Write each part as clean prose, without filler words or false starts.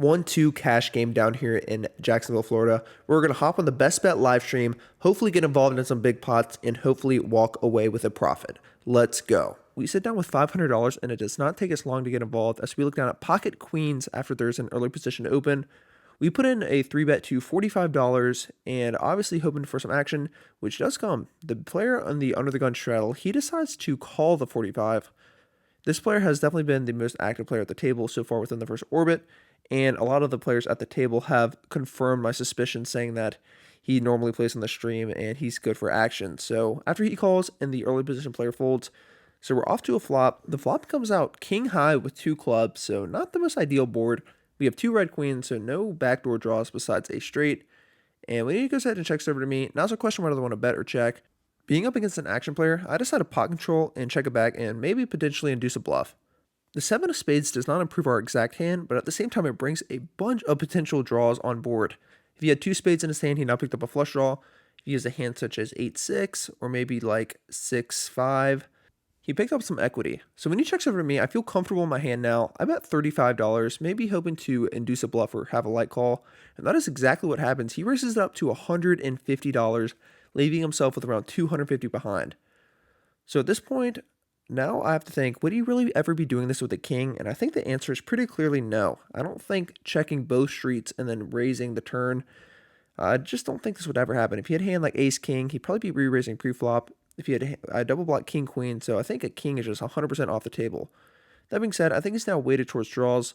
1-2 cash game down here in Jacksonville, Florida. We're going to hop on the best bet live stream, hopefully get involved in some big pots, and hopefully walk away with a profit. Let's go. We sit down with $500, and it does not take us long to get involved as we look down at pocket queens after there's an early position to open. We put in a 3-bet to $45 and obviously hoping for some action, which does come. The player on the under the gun straddle, he decides to call the 45. This player has definitely been the most active player at the table so far within the first orbit, and a lot of the players at the table have confirmed my suspicion, saying that he normally plays on the stream and he's good for action. So after he calls and the early position player folds, so we're off to a flop. The flop comes out king high with 2 clubs, so not the most ideal board. We have 2 red queens, so no backdoor draws besides a straight. And when he goes ahead and checks over to me, now's a question whether I want to bet or check. Being up against an action player, I decide to pot control and check it back and maybe potentially induce a bluff. The 7 of spades does not improve our exact hand, but at the same time it brings a bunch of potential draws on board. If he had 2 spades in his hand, he now picked up a flush draw. If he has a hand such as 8-6 or maybe like 6-5, he picked up some equity. So when he checks over to me, I feel comfortable in my hand now. I bet $35, maybe hoping to induce a bluff or have a light call. And that is exactly what happens. He raises it up to $150, leaving himself with around $250 behind. So at this point, now I have to think, would he really ever be doing this with a king? And I think the answer is pretty clearly no. I don't think checking both streets and then raising the turn, I just don't think this would ever happen. If he had a hand like ace-king, he'd probably be re-raising pre-flop. If he had a double block king-queen, so I think a king is just 100% off the table. That being said, I think he's now weighted towards draws,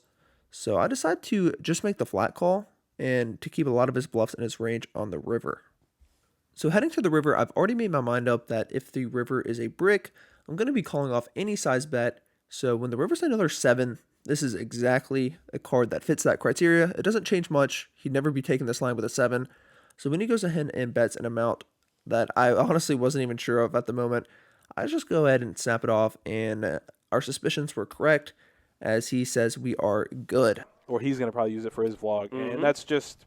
so I decide to just make the flat call and to keep a lot of his bluffs in his range on the river. So heading to the river, I've already made my mind up that if the river is a brick, I'm going to be calling off any size bet. So when the river's another 7, this is exactly a card that fits that criteria. It doesn't change much. He'd never be taking this line with a 7. So when he goes ahead and bets an amount that I honestly wasn't even sure of at the moment, I just go ahead and snap it off, and our suspicions were correct as he says we are good. Or he's going to probably use it for his vlog. And that's just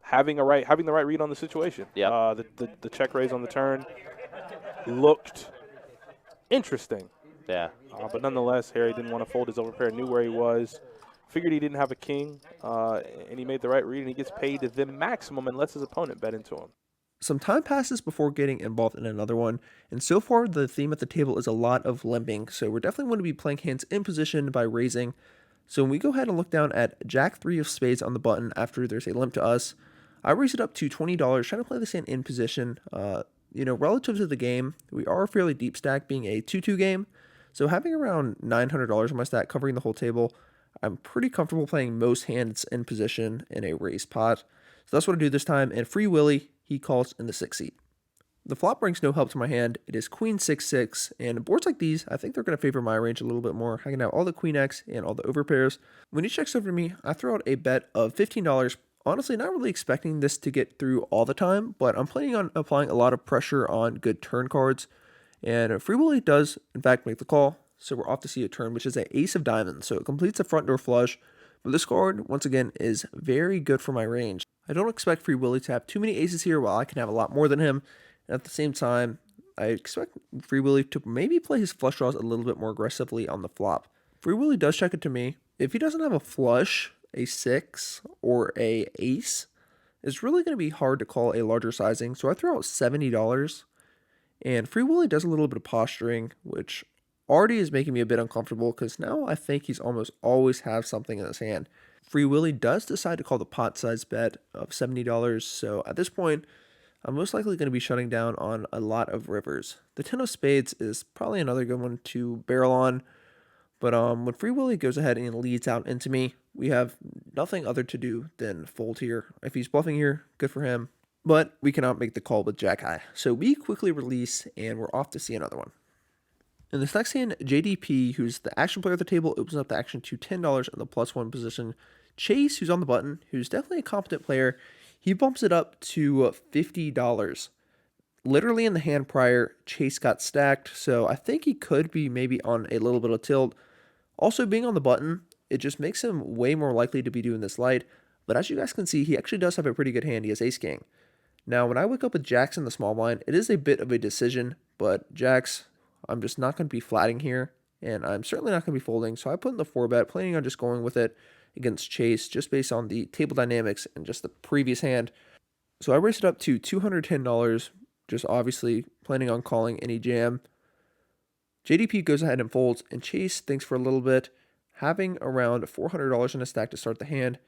having the right read on the situation. Yeah. The check raise on the turn looked interesting. Yeah. But nonetheless, Harry didn't want to fold his overpair, knew where he was, figured he didn't have a king, and he made the right read, and he gets paid the maximum and lets his opponent bet into him. Some time passes before getting involved in another one, and so far the theme at the table is a lot of limping, so we're definitely going to be playing hands in position by raising. So when we go ahead and look down at Jack 3 of spades on the button after there's a limp to us, I raise it up to $20, trying to play this hand in position. Relative to the game, we are a fairly deep stack, being a 2-2 game, so having around $900 on my stack covering the whole table, I'm pretty comfortable playing most hands in position in a raised pot. So that's what I do this time, and Free Willy, he calls in the 6 seat. The flop brings no help to my hand. It is queen 6-6, and boards like these, I think they're going to favor my range a little bit more. I can have all the queen X and all the overpairs. When he checks over to me, I throw out a bet of $15. Honestly, not really expecting this to get through all the time, but I'm planning on applying a lot of pressure on good turn cards. And Free Willy does, in fact, make the call, so we're off to see a turn, which is an ace of diamonds. So it completes a front door flush. But this card, once again, is very good for my range. I don't expect Free Willy to have too many aces here, while I can have a lot more than him. And at the same time, I expect Free Willy to maybe play his flush draws a little bit more aggressively on the flop. Free Willy does check it to me. If he doesn't have a flush, a 6, or a ace, it's really going to be hard to call a larger sizing. So I throw out $70. And Free Willy does a little bit of posturing, which already is making me a bit uncomfortable because now I think he's almost always have something in his hand. Free Willy does decide to call the pot size bet of $70, so at this point, I'm most likely going to be shutting down on a lot of rivers. The 10 of spades is probably another good one to barrel on, but when Free Willy goes ahead and leads out into me, we have nothing other to do than fold here. If he's bluffing here, good for him, but we cannot make the call with Jack High. So we quickly release, and we're off to see another one. In this next hand, JDP, who's the action player at the table, opens up the action to $10 in the +1 position. Chase, who's on the button, who's definitely a competent player, he bumps it up to $50. Literally in the hand prior, Chase got stacked, so I think he could be maybe on a little bit of tilt. Also, being on the button, it just makes him way more likely to be doing this light, but as you guys can see, he actually does have a pretty good hand. He has ace-king. Now, when I wake up with Jacks in the small blind, it is a bit of a decision, but Jacks, I'm just not going to be flatting here, and I'm certainly not going to be folding, so I put in the 4-bet, planning on just going with it against Chase just based on the table dynamics and just the previous hand. So I raised it up to $210, just obviously planning on calling any jam. JDP goes ahead and folds, and Chase thinks for a little bit, having around $400 in a stack to start the hand,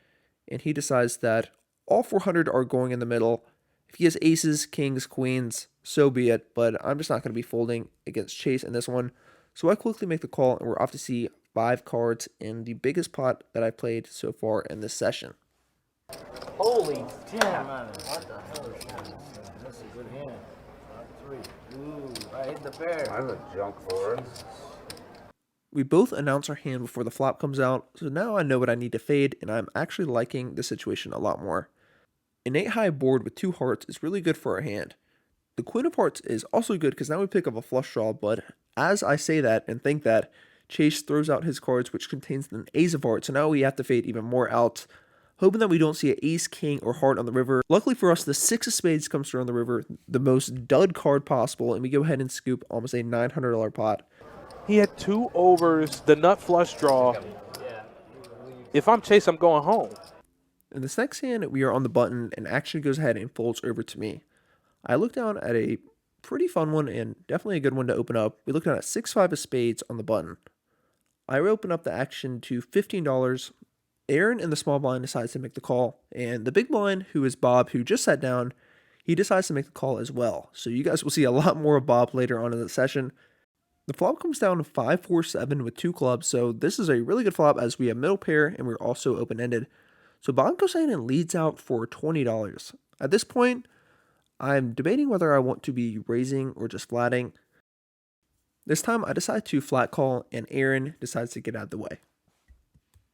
and he decides that all 400 are going in the middle. If he has aces, kings, queens, so be it, but I'm just not going to be folding against Chase in this one. So I quickly make the call, and we're off to see 5 cards in the biggest pot that I've played so far in this session. Holy damn! What the hell is that? That's a good hand. 3. Ooh, I hit the pair. I'm a junk for it. We both announce our hand before the flop comes out, so now I know what I need to fade, and I'm actually liking the situation a lot more. An 8-high board with 2 hearts is really good for our hand. The Queen of Hearts is also good because now we pick up a flush draw, but as I say that and think that, Chase throws out his cards which contains an Ace of Hearts, so now we have to fade even more out, hoping that we don't see an ace, king, or heart on the river. Luckily for us, the 6 of spades comes through on the river, the most dud card possible, and we go ahead and scoop almost a $900 pot. He had 2 overs, the nut flush draw. If I'm Chase, I'm going home. In this next hand, we are on the button, and action goes ahead and folds over to me. I look down at a pretty fun one and definitely a good one to open up. We look down at 6-5 of spades on the button. I open up the action to $15. Aaron in the small blind decides to make the call, and the big blind, who is Bob, who just sat down, he decides to make the call as well. So you guys will see a lot more of Bob later on in the session. The flop comes down to 5-4-7 with 2 clubs, so this is a really good flop as we have middle pair and we're also open-ended. So Bob goes in and leads out for $20. At this point, I'm debating whether I want to be raising or just flatting. This time I decide to flat call, and Aaron decides to get out of the way.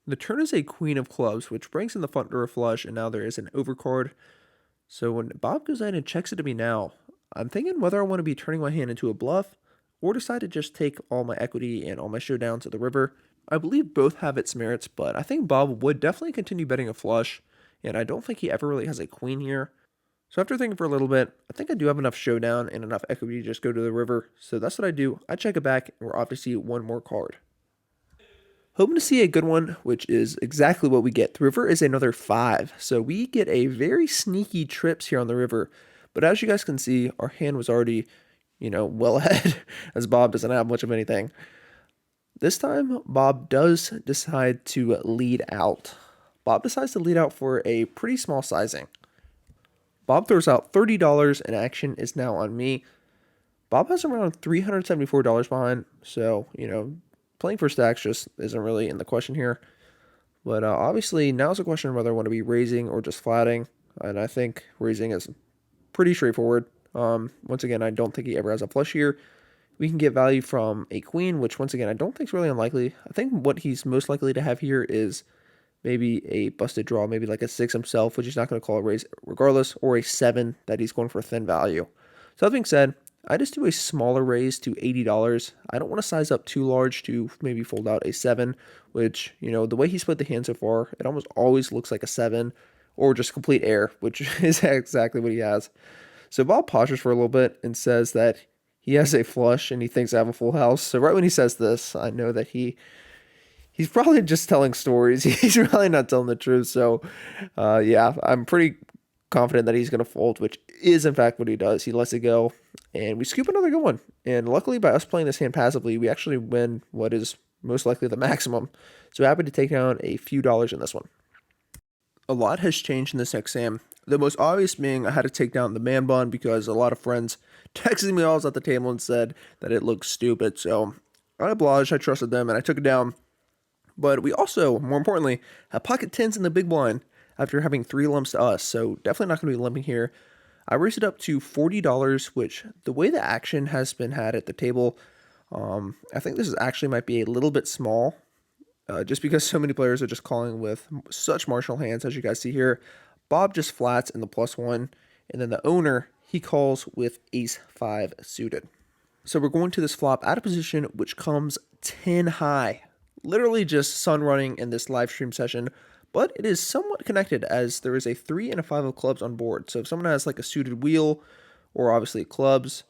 The turn is a queen of clubs, which brings in the front door flush, and now there is an overcard. So when Bob goes in and checks it to me now, I'm thinking whether I want to be turning my hand into a bluff or decide to just take all my equity and all my showdown to the river. I believe both have its merits, but I think Bob would definitely continue betting a flush, and I don't think he ever really has a queen here. So after thinking for a little bit, I think I do have enough showdown and enough equity to just go to the river. So that's what I do. I check it back, and we're off to see one more card. Hoping to see a good one, which is exactly what we get. The river is another 5, so we get a very sneaky trips here on the river. But as you guys can see, our hand was already, well ahead, as Bob doesn't have much of anything. This time, Bob does decide to lead out. Bob decides to lead out for a pretty small sizing. Bob throws out $30, and action is now on me. Bob has around $374 behind, so, playing for stacks just isn't really in the question here. But obviously, now's a question of whether I want to be raising or just flatting, and I think raising is pretty straightforward. Once again, I don't think he ever has a flush here. We can get value from a queen, which once again, I don't think is really unlikely. I think what he's most likely to have here is maybe a busted draw, maybe like a 6 himself, which he's not going to call a raise regardless, or a 7 that he's going for a thin value. So that being said, I just do a smaller raise to $80. I don't want to size up too large to maybe fold out a 7, which, the way he split the hand so far, it almost always looks like a 7, or just complete air, which is exactly what he has. So Bob pauses for a little bit and says that he has a flush and he thinks I have a full house. So right when he says this, I know that he's probably just telling stories. He's really not telling the truth. So yeah, I'm pretty confident that he's going to fold, which is in fact what he does. He lets it go, and we scoop another good one. And luckily, by us playing this hand passively, we actually win what is most likely the maximum. So happy to take down a few dollars in this one. A lot has changed in this exam. The most obvious being I had to take down the man bun because a lot of friends texted me while I was at the table and said that it looked stupid. So I obliged, I trusted them, and I took it down. But we also, more importantly, have pocket 10s in the big blind after having 3 lumps to us. So definitely not going to be limping here. I raised it up to $40, which the way the action has been had at the table, I think this is actually might be a little bit small. Just because so many players are just calling with such marginal hands, as you guys see here. Bob just flats in the +1, and then the owner, he calls with ace-5 suited. So we're going to this flop at a position which comes 10 high. Literally just sun running in this live stream session, but it is somewhat connected as there is a 3 and a 5 of clubs on board. So if someone has like a suited wheel, or obviously clubs,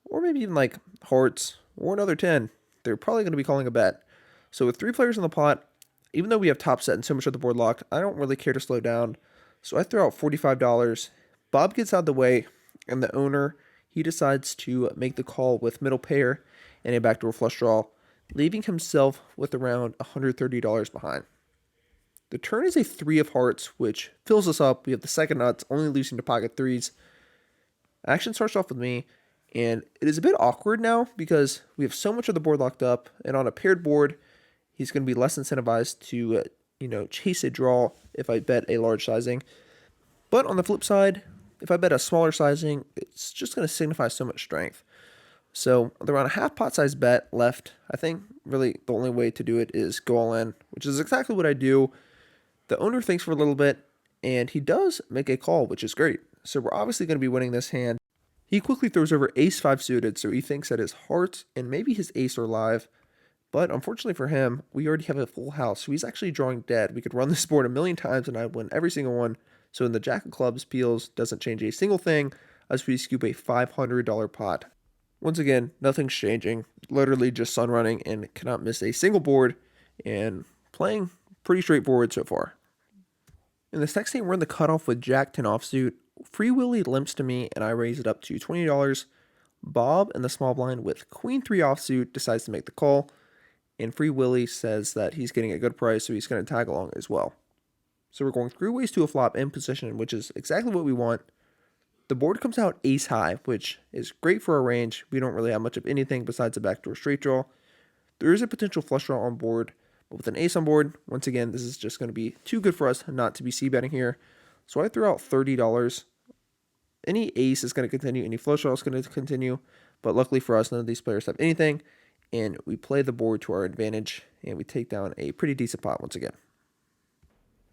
or maybe even like hearts, or another 10, they're probably going to be calling a bet. So with 3 players in the pot, Even though we have top set and so much of the board locked, I don't really care to slow down. So I throw out $45. Bob gets out of the way, and the owner, he decides to make the call with middle pair and a backdoor flush draw, leaving himself with around $130 behind. The turn is a 3 of hearts, which fills us up. We have the second nuts, only losing to pocket threes. Action starts off with me, and it is a bit awkward now because we have so much of the board locked up, and on a paired board, he's going to be less incentivized to, chase a draw if I bet a large sizing. But on the flip side, if I bet a smaller sizing, it's just going to signify so much strength. So with around a half pot size bet left, I think really the only way to do it is go all in, which is exactly what I do. The owner thinks for a little bit, and he does make a call, which is great. So we're obviously going to be winning this hand. He quickly throws over ace-5 suited, so he thinks that his hearts and maybe his ace are live. But unfortunately for him, we already have a full house, so he's actually drawing dead. We could run this board a million times and I'd win every single one. So in the Jack of Clubs, Peels doesn't change a single thing as we scoop a $500 pot. Once again, nothing's changing. Literally just sun running and cannot miss a single board and playing pretty straightforward so far. In this next game, we're in the cutoff with Jack 10 offsuit. Free Willy limps to me and I raise it up to $20. Bob in the small blind with Queen 3 offsuit decides to make the call. And Free Willy says that he's getting a good price, so he's going to tag along as well. So we're going 3 ways to a flop in position, which is exactly what we want. The board comes out ace high, which is great for our range. We don't really have much of anything besides a backdoor straight draw. There is a potential flush draw on board, but with an ace on board, once again, this is just going to be too good for us not to be c-betting here. So I threw out $30. Any ace is going to continue, any flush draw is going to continue, but luckily for us, none of these players have anything, and we play the board to our advantage, and we take down a pretty decent pot once again.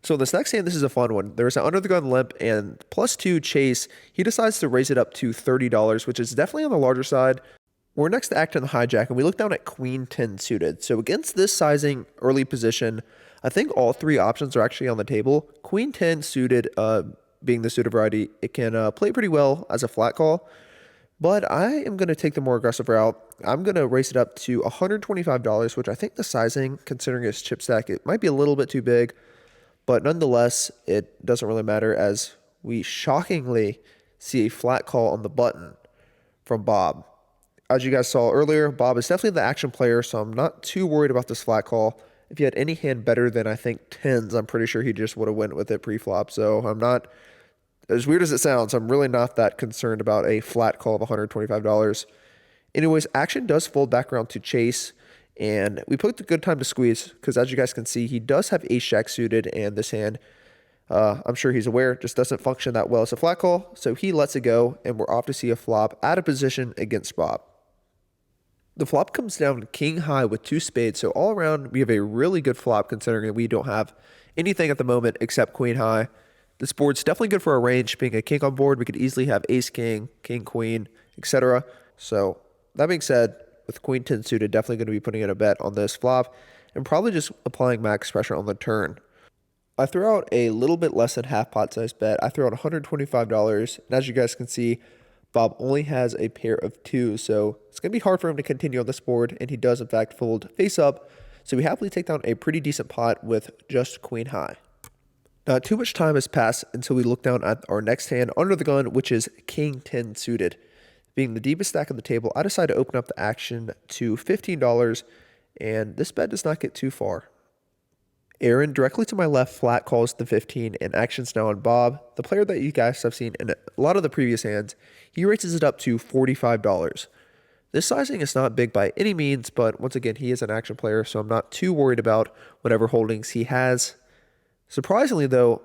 So this next hand, this is a fun one. There's an under the gun limp and +2 chase. He decides to raise it up to $30, which is definitely on the larger side. We're next to act on the hijack, and we look down at Queen 10 suited. So against this sizing early position, I think all 3 options are actually on the table. Queen 10 suited, being the suited variety, it can play pretty well as a flat call. But I am going to take the more aggressive route. I'm going to raise it up to $125, which I think the sizing, considering his chip stack, it might be a little bit too big. But nonetheless, it doesn't really matter as we shockingly see a flat call on the button from Bob. As you guys saw earlier, Bob is definitely the action player, so I'm not too worried about this flat call. If he had any hand better than, I think, 10s, I'm pretty sure he just would have went with it pre-flop. So I'm not, as weird as it sounds, I'm really not that concerned about a flat call of $125. Anyways, action does fold back around to chase. And we picked a good time to squeeze because, as you guys can see, he does have ace-jack suited, and this hand, I'm sure he's aware, just doesn't function that well as a flat call. So he lets it go, and we're off to see a flop out of position against Bob. The flop comes down king high with 2 spades, so all around we have a really good flop considering that we don't have anything at the moment except queen high. This board's definitely good for our range. Being a king on board, we could easily have ace-king, king-queen, etc. So that being said, with Queen 10 suited, definitely going to be putting in a bet on this flop and probably just applying max pressure on the turn. I threw out a little bit less than half pot size bet. I threw out $125, and as you guys can see, Bob only has a pair of 2, so it's going to be hard for him to continue on this board, and he does in fact fold face up, so we happily take down a pretty decent pot with just queen high. Not too much time has passed until we look down at our next hand under the gun, which is King 10 suited. Being the deepest stack on the table, I decide to open up the action to $15, and this bet does not get too far. Aaron, directly to my left, flat calls the 15, and action's now on Bob, the player that you guys have seen in a lot of the previous hands. He raises it up to $45. This sizing is not big by any means, but once again, he is an action player, so I'm not too worried about whatever holdings he has. Surprisingly, though,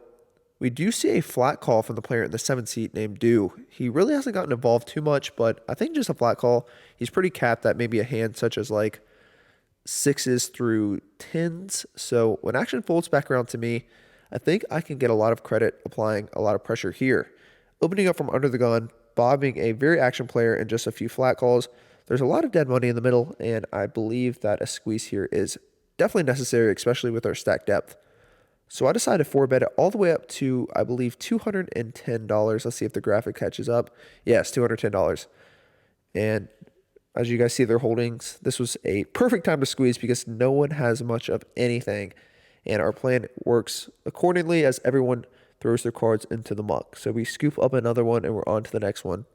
we do see a flat call from the player in the 7th seat named Dew. He really hasn't gotten involved too much, but I think just a flat call. He's pretty capped at maybe a hand such as like 6s through 10s. So when action folds back around to me, I think I can get a lot of credit applying a lot of pressure here. Opening up from under the gun, Bob being a very action player and just a few flat calls. There's a lot of dead money in the middle, and I believe that a squeeze here is definitely necessary, especially with our stack depth. So I decided to 4-bet it all the way up to, I believe, $210. Let's see if the graphic catches up. Yes, $210. And as you guys see their holdings, this was a perfect time to squeeze because no one has much of anything. and our plan works accordingly as everyone throws their cards into the muck. So we scoop up another one, and we're on to the next one.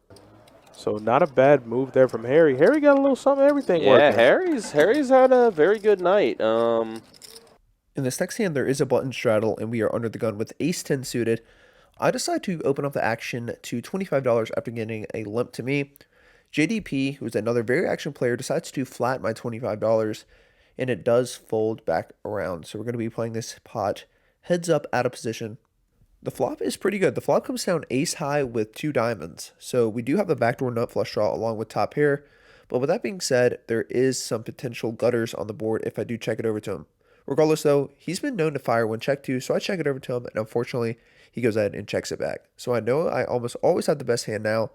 So not a bad move there from Harry. Harry got a little something, everything Yeah, working. Harry's had a very good night. In this next hand, there is a button straddle, and we are under the gun with ace-10 suited. I decide to open up the action to $25 after getting a limp to me. JDP, who's another very action player, decides to flat my $25, and it does fold back around. So we're going to be playing this pot heads up out of position. The flop is pretty good. The flop comes down ace high with 2 diamonds. So we do have a backdoor nut flush draw along with top pair. But with that being said, there is some potential gutters on the board if I do check it over to him. Regardless though, he's been known to fire when checked to, so I check it over to him, and unfortunately, he goes ahead and checks it back. So I know I almost always have the best hand now.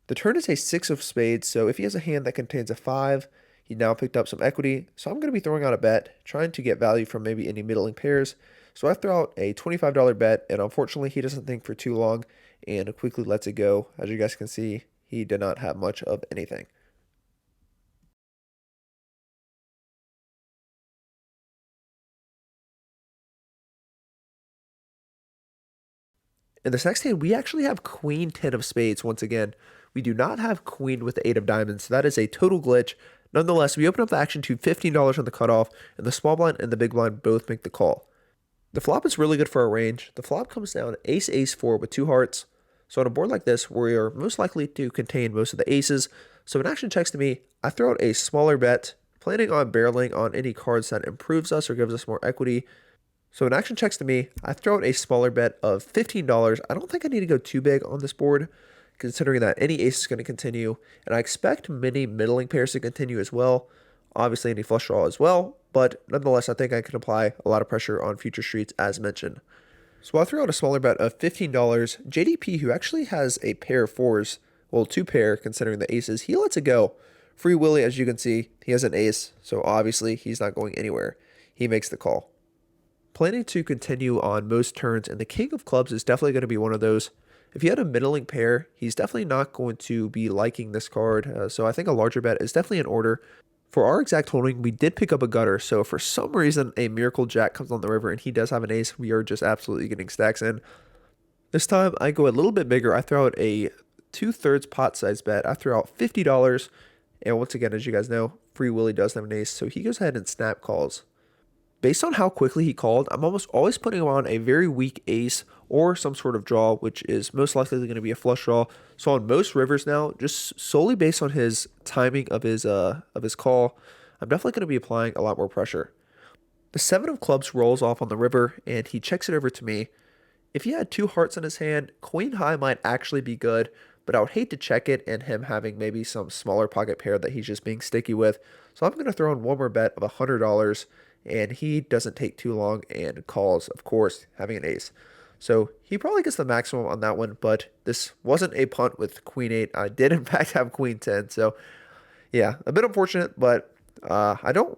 The turn is a 6 of spades, so if he has a hand that contains a 5, he now picked up some equity. So I'm going to be throwing out a bet, trying to get value from maybe any middling pairs. So I throw out a $25 bet, and unfortunately, he doesn't think for too long and quickly lets it go. As you guys can see, he did not have much of anything. In this next hand, we actually have queen 10 of spades once again. We do not have queen with the 8 of diamonds, so that is a total glitch. Nonetheless, we open up the action to $15 on the cutoff, and the small blind and the big blind both make the call. The flop is really good for our range. The flop comes down ace, ace, 4 with 2 hearts. So on a board like this, we are most likely to contain most of the aces. So when action checks to me, I throw out a smaller bet, planning on barreling on any cards that improves us or gives us more equity. So when action checks to me, I throw out a smaller bet of $15. I don't think I need to go too big on this board, considering that any ace is going to continue, and I expect many middling pairs to continue as well. Obviously, any flush draw as well, but nonetheless, I think I can apply a lot of pressure on future streets as mentioned. So I throw out a smaller bet of $15. JDP, who actually has a pair of 4s, well, 2 pair considering the aces, he lets it go. Free Willy, as you can see, he has an ace, so obviously he's not going anywhere. He makes the call. Planning to continue on most turns, and the king of clubs is definitely going to be one of those. If you had a middling pair, he's definitely not going to be liking this card, so I think a larger bet is definitely in order. For our exact holding, we did pick up a gutter, so for some reason a miracle jack comes on the river and he does have an ace, we are just absolutely getting stacks in. This time I go a little bit bigger. I throw out a 2/3 pot size bet. I throw out $50, and once again, as you guys know, Free Willy does have an ace, so he goes ahead and snap calls. Based on how quickly he called, I'm almost always putting him on a very weak ace or some sort of draw, which is most likely going to be a flush draw. So on most rivers now, just solely based on his timing of his call, I'm definitely going to be applying a lot more pressure. The 7 of clubs rolls off on the river, and he checks it over to me. If he had 2 hearts in his hand, queen high might actually be good, but I would hate to check it and him having maybe some smaller pocket pair that he's just being sticky with. So I'm going to throw in one more bet of $100. And he doesn't take too long and calls, of course, having an ace. So he probably gets the maximum on that one, but this wasn't a punt with queen 8. I did, in fact, have queen 10. So, yeah, a bit unfortunate, but I don't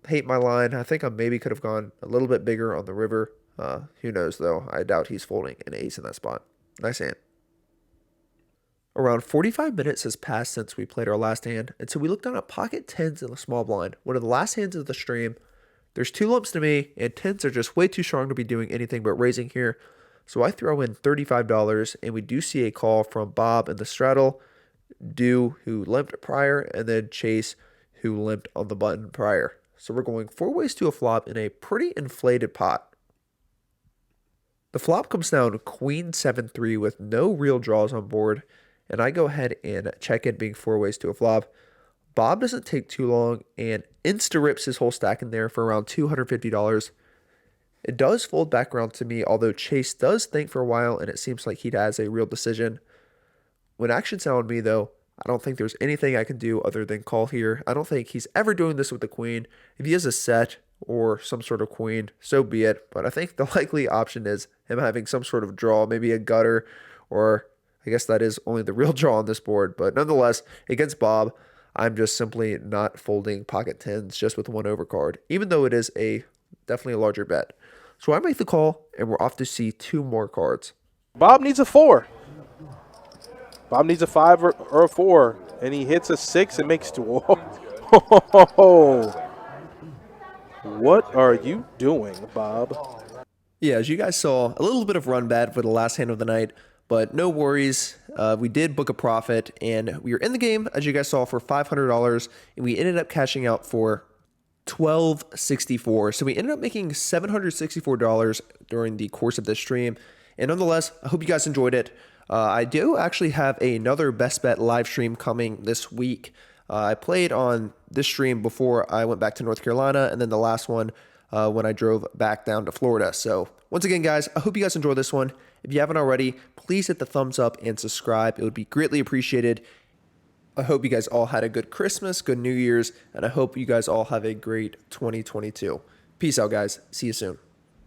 hate my line. I think I maybe could have gone a little bit bigger on the river. Who knows, though? I doubt he's folding an ace in that spot. Nice hand. Around 45 minutes has passed since we played our last hand, and so we look down at pocket 10s in the small blind, one of the last hands of the stream. There's 2 lumps to me, and 10s are just way too strong to be doing anything but raising here. So I throw in $35, and we do see a call from Bob in the straddle, Dew, who limped prior, and then Chase, who limped on the button prior. So we're going 4 ways to a flop in a pretty inflated pot. The flop comes down queen 7-3 with no real draws on board, and I go ahead and check it being 4 ways to a flop. Bob doesn't take too long and insta-rips his whole stack in there for around $250. It does fold back around to me, although Chase does think for a while, and it seems like he has a real decision. When action's on me, though, I don't think there's anything I can do other than call here. I don't think he's ever doing this with the queen. If he has a set or some sort of queen, so be it. But I think the likely option is him having some sort of draw, maybe a gutter, or I guess that is only the real draw on this board. But nonetheless, against Bob, I'm just simply not folding pocket 10s just with 1 overcard, even though it is definitely a larger bet. So I make the call, and we're off to see 2 more cards. Bob needs a 4. Bob needs a 5 or a 4, and he hits a 6 and makes 2. Whoa. What are you doing, Bob? Yeah, as you guys saw, a little bit of run bad for the last hand of the night, but no worries. We did book a profit, and we were in the game, as you guys saw, for $500, and we ended up cashing out for $12.64. So we ended up making $764 during the course of this stream. And nonetheless, I hope you guys enjoyed it. I do actually have another Best Bet live stream coming this week. I played on this stream before I went back to North Carolina, and then the last one when I drove back down to Florida. So once again, guys, I hope you guys enjoyed this one. If you haven't already, please hit the thumbs up and subscribe. It would be greatly appreciated. I hope you guys all had a good Christmas, good New Year's, and I hope you guys all have a great 2022. Peace out, guys. See you soon.